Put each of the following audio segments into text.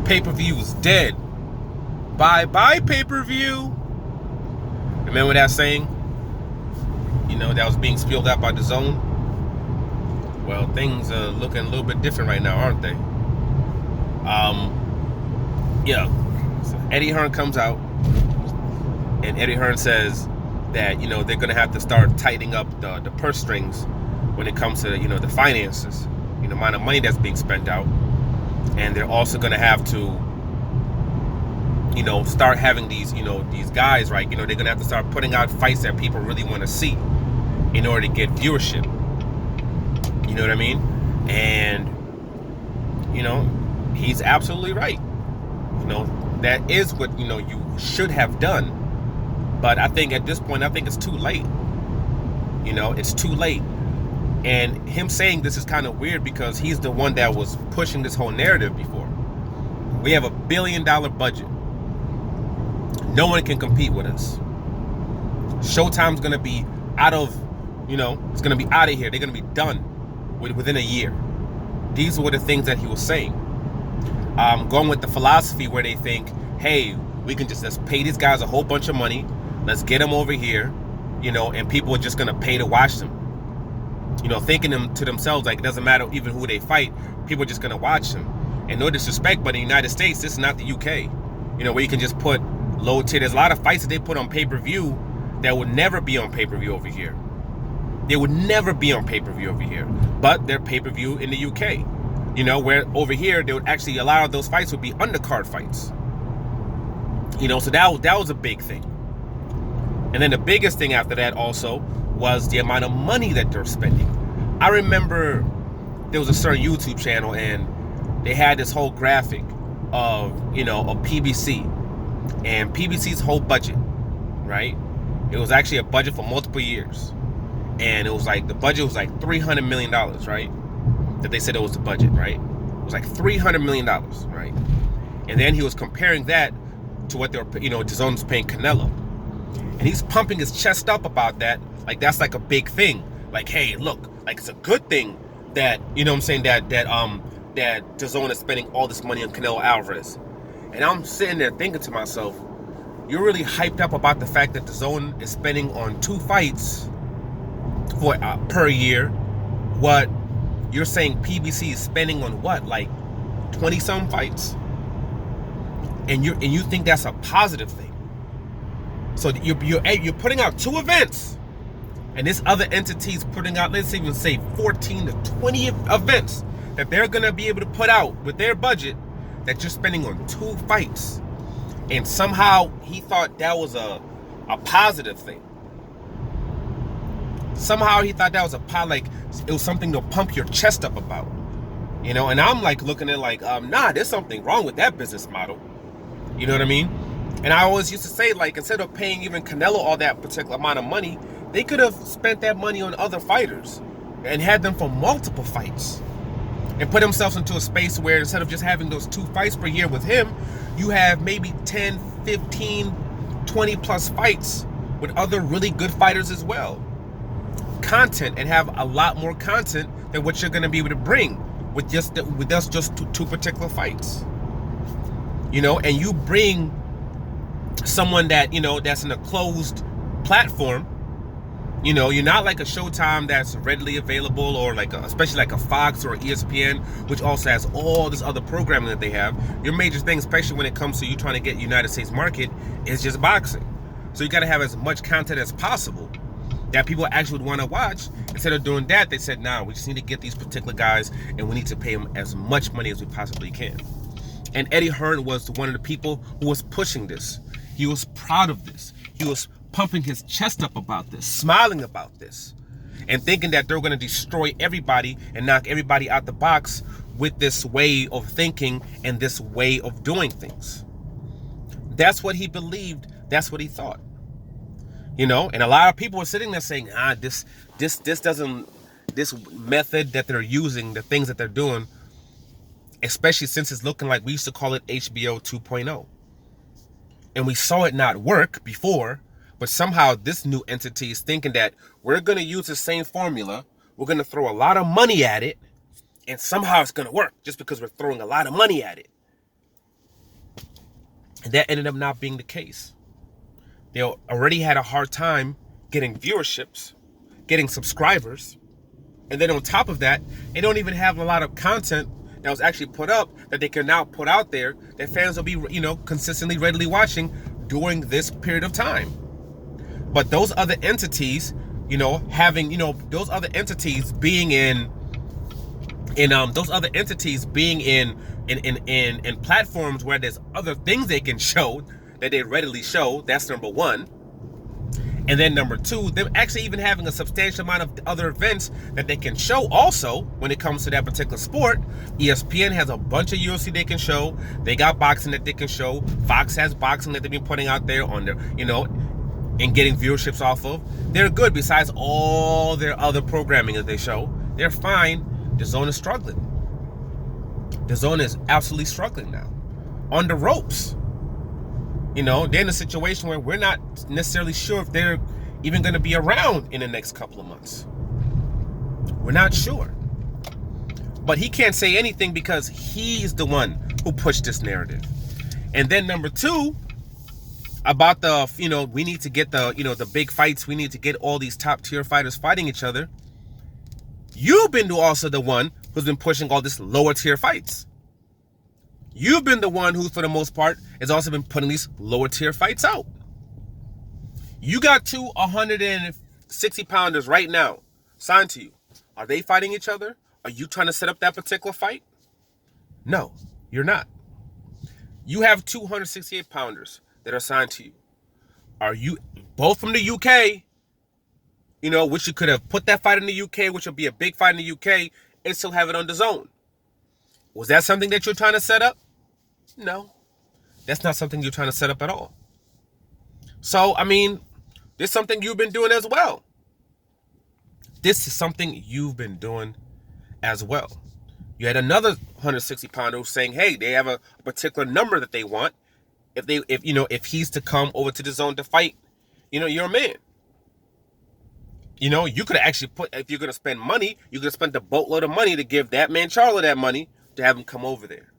Pay-per-view is dead. Bye-bye, pay-per-view. Remember that saying? That was being spilled out by DZON? Well, things are looking a little bit different right now, aren't they? So Eddie Hearn comes out, and Eddie Hearn says that, they're going to have to start tightening up the purse strings when it comes to, the finances, the amount of money that's being spent out. And they're also going to have to, start having these guys, right? They're going to have to start putting out fights that people really want to see in order to get viewership. You know what I mean? And, he's absolutely right. That is what, you should have done. But I think at this point, it's too late. It's too late. And him saying this is kind of weird because he's the one that was pushing this whole narrative before. We have $1 billion budget. No one can compete with us. Showtime's going to be out of, it's going to be out of here. They're going to be done within a year. These were the things that he was saying. Going with the philosophy where they think, hey, we can let's pay these guys a whole bunch of money. Let's get them over here, and people are just going to pay to watch them. Thinking them to themselves, like, it doesn't matter even who they fight. People are just going to watch them. And no disrespect, but in the United States, this is not the UK, where you can just put low tier. There's a lot of fights that they put on pay-per-view that would never be on pay-per-view over here. They would never be on pay-per-view over here, but they're pay-per-view in the UK, where over here, they would actually, a lot of those fights would be undercard fights. So that was a big thing. And then the biggest thing after that also was the amount of money that they're spending. I remember there was a certain YouTube channel and they had this whole graphic of, of PBC and PBC's whole budget, right? It was actually a budget for multiple years. And it was like, the budget was like $300 million, right? That they said it was the budget, right? It was like $300 million, right? And then he was comparing that to what they were, DZON was paying Canelo. And he's pumping his chest up about that. Like, that's like a big thing. Like, hey, look, like, it's a good thing that, that DZON is spending all this money on Canelo Alvarez. And I'm sitting there thinking to myself, you're really hyped up about the fact that DZON is spending on 2 fights for per year. What you're saying PBC is spending on what, like 20-some fights? And you think that's a positive thing. So you're putting out 2 events, and this other entity's putting out, let's even say 14 to 20 events that they're gonna be able to put out with their budget that you're spending on 2 fights. And somehow he thought that was a positive thing. Somehow he thought that was it was something to pump your chest up about. And I'm like looking at like, nah, there's something wrong with that business model. You know what I mean? And I always used to say, like, instead of paying even Canelo all that particular amount of money, they could have spent that money on other fighters and had them for multiple fights and put themselves into a space where instead of just having those 2 fights per year with him, you have maybe 10, 15, 20 plus fights with other really good fighters as well. Content, and have a lot more content than what you're going to be able to bring with just 2 particular fights. And you bring someone that, that's in a closed platform. You're not like a Showtime that's readily available, or like especially like a Fox or ESPN, which also has all this other programming that they have. Your major thing, especially when it comes to you trying to get United States market, is just boxing. So you got to have as much content as possible that people actually would want to watch. Instead of doing that, they said, nah, we just need to get these particular guys and we need to pay them as much money as we possibly can. And Eddie Hearn was one of the people who was pushing this. He was proud of this. He was pumping his chest up about this, smiling about this, and thinking that they're going to destroy everybody and knock everybody out the box with this way of thinking and this way of doing things. That's what he believed. That's what he thought. And a lot of people were sitting there saying, this method that they're using, the things that they're doing, especially since it's looking like we used to call it HBO 2.0. And we saw it not work before, but somehow this new entity is thinking that we're going to use the same formula, we're going to throw a lot of money at it, and somehow it's going to work just because we're throwing a lot of money at it. And that ended up not being the case. They already had a hard time getting viewerships, getting subscribers. And then on top of that, they don't even have a lot of content that was actually put up that they can now put out there that fans will be, consistently, readily watching during this period of time. But those other entities, those other entities being in platforms where there's other things they can show that they readily show. That's number one. And then number two, them actually even having a substantial amount of other events that they can show also when it comes to that particular sport. ESPN has a bunch of UFC they can show. They got boxing that they can show. Fox has boxing that they've been putting out there on their, and getting viewerships off of. They're good besides all their other programming that they show. They're fine. DZON is struggling. DZON is absolutely struggling now. On the ropes. They're in a situation where we're not necessarily sure if they're even going to be around in the next couple of months. We're not sure. But he can't say anything because he's the one who pushed this narrative. And then number two, about we need to get the big fights. We need to get all these top tier fighters fighting each other. You've been also the one who's been pushing all this lower tier fights. You've been the one who, for the most part, has also been putting these lower tier fights out. You got 2 160-pounders right now signed to you. Are they fighting each other? Are you trying to set up that particular fight? No, you're not. You have 268-pounders that are signed to you. Are you both from the UK? Which you could have put that fight in the UK, which would be a big fight in the UK, and still have it on DZON. Was that something that you're trying to set up? No, that's not something you're trying to set up at all. So, this is something you've been doing as well. This is something you've been doing as well. You had another 160-pounder saying, hey, they have a particular number that they want. If he's to come over to DZON to fight, you're a man. You could have actually if you're going to spend money, you could have spent a boatload of money to give that man Charlo that money to have him come over there.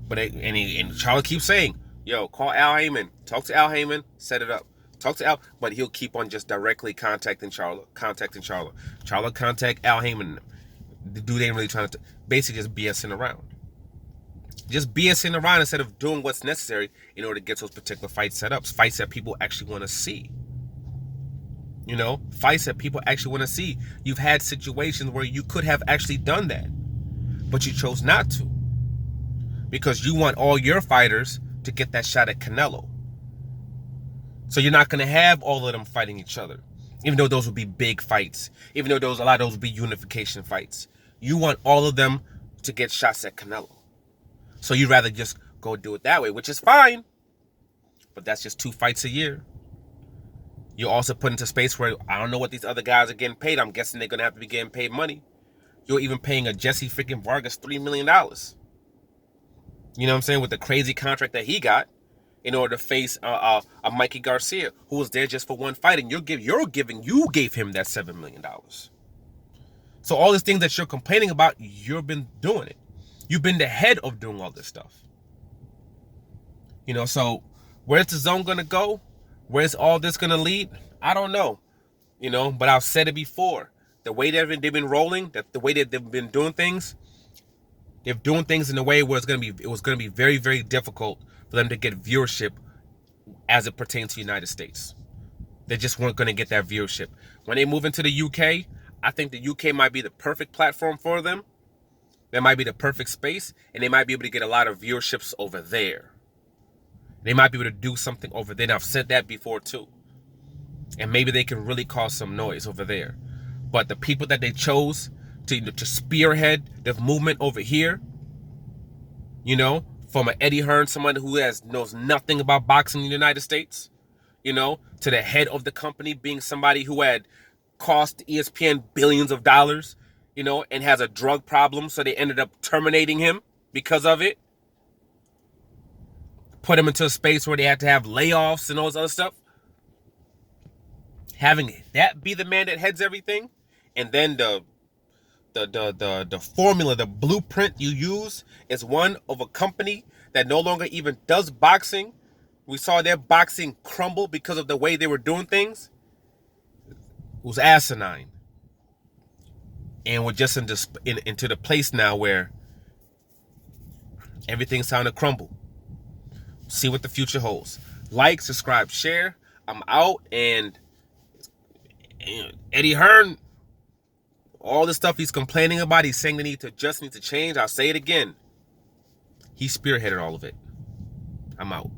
But Charlo keeps saying, yo, call Al Heyman, talk to Al Heyman, set it up. Talk to Al, but he'll keep on just directly contacting Charlo. Charlo contact Al Heyman. The dude ain't really trying to, basically just BSing around. Just BSing around instead of doing what's necessary in order to get those particular fights set up. Fights that people actually want to see. Fights that people actually want to see. You've had situations where you could have actually done that, but you chose not to. Because you want all your fighters to get that shot at Canelo. So you're not going to have all of them fighting each other. Even though those would be big fights. Even though a lot of those would be unification fights. You want all of them to get shots at Canelo. So you'd rather just go do it that way, which is fine. But that's just 2 fights a year. You're also put into space where I don't know what these other guys are getting paid. I'm guessing they're going to have to be getting paid money. You're even paying a Jesse freaking Vargas $3 million. You know what I'm saying? With the crazy contract that he got in order to face a Mikey Garcia, who was there just for one fight, and you gave him that $7 million. So all these things that you're complaining about, you've been doing it. You've been the head of doing all this stuff. So where's DZON going to go? Where's all this going to lead? I don't know. But I've said it before. The way they've been rolling, the way that they've been doing things, they're doing things in a way where it was going to be very, very difficult for them to get viewership as it pertains to the United States. They just weren't going to get that viewership. When they move into the UK, I think the UK might be the perfect platform for them. That might be the perfect space, and they might be able to get a lot of viewerships over there. They might be able to do something over there. And I've said that before too. And maybe they can really cause some noise over there. But the people that they chose to spearhead the movement over here, from an Eddie Hearn, someone who knows nothing about boxing in the United States, to the head of the company being somebody who had cost ESPN billions of dollars, and has a drug problem, so they ended up terminating him because of it. Put him into a space where they had to have layoffs and all this other stuff. Having that be the man that heads everything, and then the the formula, the blueprint you use is one of a company that no longer even does boxing. We saw their boxing crumble because of the way they were doing things. It was asinine. And we're just into the place now where everything's starting to crumble. See what the future holds. Like, subscribe, share. I'm out. And Eddie Hearn, all the stuff he's complaining about, he's saying they need to change. I'll say it again. He spearheaded all of it. I'm out.